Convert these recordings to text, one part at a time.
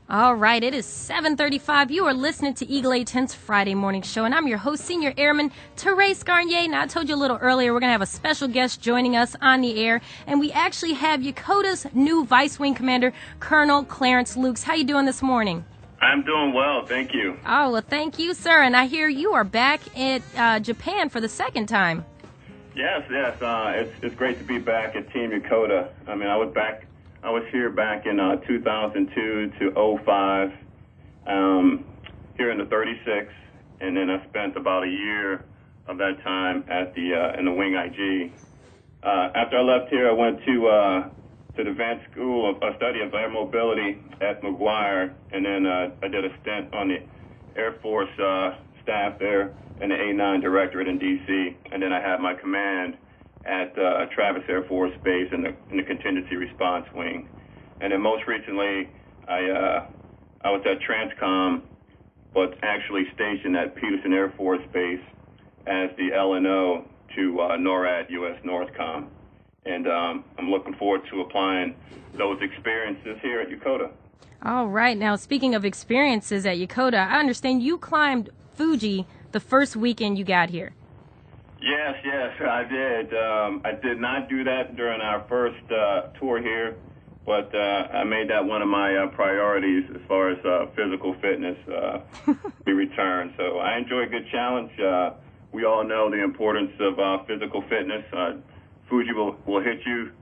All right, it is 7:35. You are listening to Eagle 810's Friday Morning Show, and I'm your host, Senior Airman Therese Garnier. Now, I told you a little earlier, we're going to have a special guest joining us on the air, and we actually have Yakota's new Vice Wing Commander, Colonel Clarence Lukes. How you doing this morning? I'm doing well, thank you. Oh, well, thank you, sir. And I hear you are back at Japan for the second time. Yes. It's great to be back at Team Yakota. I mean, I was here back in 2002 to 05, here in the 36, and then I spent about a year of that time at in the Wing IG. After I left here, I went to the advanced school of study of air mobility at McGuire, and then I did a stint on the Air Force staff there and the A9 Directorate in D.C., and then I had my command at Travis Air Force Base in the Contingency Response Wing. And then most recently, I was at Transcom, but actually stationed at Peterson Air Force Base as the LNO to NORAD U.S. Northcom. And I'm looking forward to applying those experiences here at Yakota. All right. Now, speaking of experiences at Yakota, I understand you climbed Fuji the first weekend you got here. Yes, I did. I did not do that during our first tour here, but I made that one of my priorities as far as physical fitness be returned. So I enjoy a good challenge. We all know the importance of physical fitness. Fuji will hit you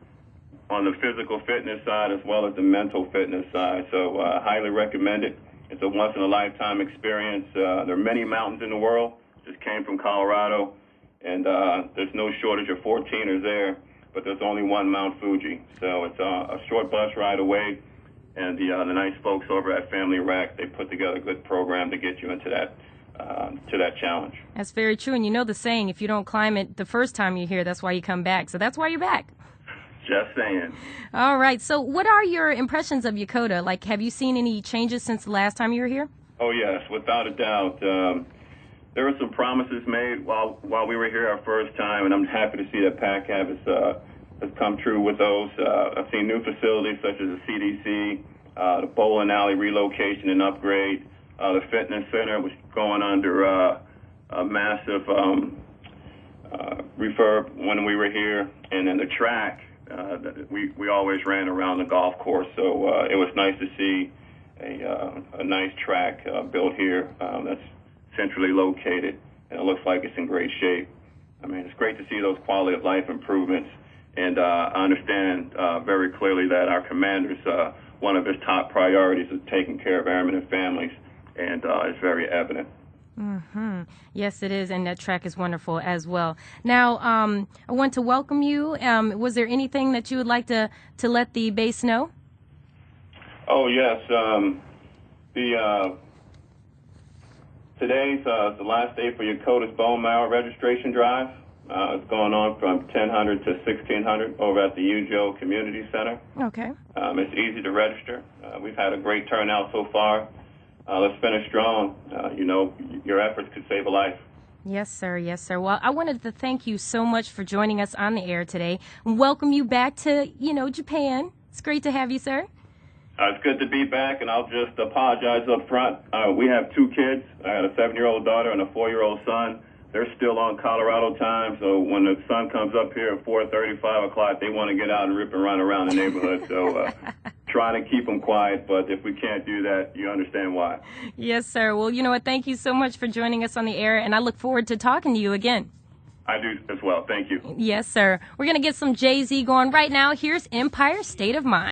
on the physical fitness side as well as the mental fitness side. So highly recommend it. It's a once-in-a-lifetime experience. There are many mountains in the world. Just came from Colorado. And there's no shortage of 14ers there, but there's only one Mount Fuji. So it's a short bus ride away, and the nice folks over at Family Rack, they put together a good program to get you into that challenge. That's very true, and you know the saying, if you don't climb it the first time you're here, that's why you come back. So that's why you're back. Just saying. All right, so what are your impressions of Yakota? Like, have you seen any changes since the last time you were here? Oh, yes, without a doubt. There were some promises made while we were here our first time, and I'm happy to see that PACAB has come true with those. I've seen new facilities such as the CDC, the bowling alley relocation and upgrade, the fitness center was going under a massive refurb when we were here, and then the track, we always ran around the golf course, so it was nice to see a nice track built here that's centrally located, and it looks like it's in great shape. I mean, it's great to see those quality of life improvements, and I understand very clearly that our commander's one of his top priorities is taking care of airmen and families, and it's very evident. Mm-hmm. Yes, it is, and that track is wonderful as well. Now, I want to welcome you. Was there anything that you would like to let the base know? Oh, yes. Today's the last day for Yakota's bone marrow registration drive. It's going on from 1000 to 1600 over at the Ujo Community Center. Okay. It's easy to register. We've had a great turnout so far. Let's finish strong. Your efforts could save a life. Yes, sir. Yes, sir. Well, I wanted to thank you so much for joining us on the air today and welcome you back to, Japan. It's great to have you, sir. It's good to be back, and I'll just apologize up front. We have two kids. I got a 7-year-old daughter and a 4-year-old son. They're still on Colorado time, so when the sun comes up here at 4:30, 5 o'clock, they want to get out and rip and run around the neighborhood. So trying to keep them quiet, but if we can't do that, you understand why. Yes, sir. Well, you know what? Thank you so much for joining us on the air, and I look forward to talking to you again. I do as well. Thank you. Yes, sir. We're going to get some Jay-Z going right now. Here's Empire State of Mind.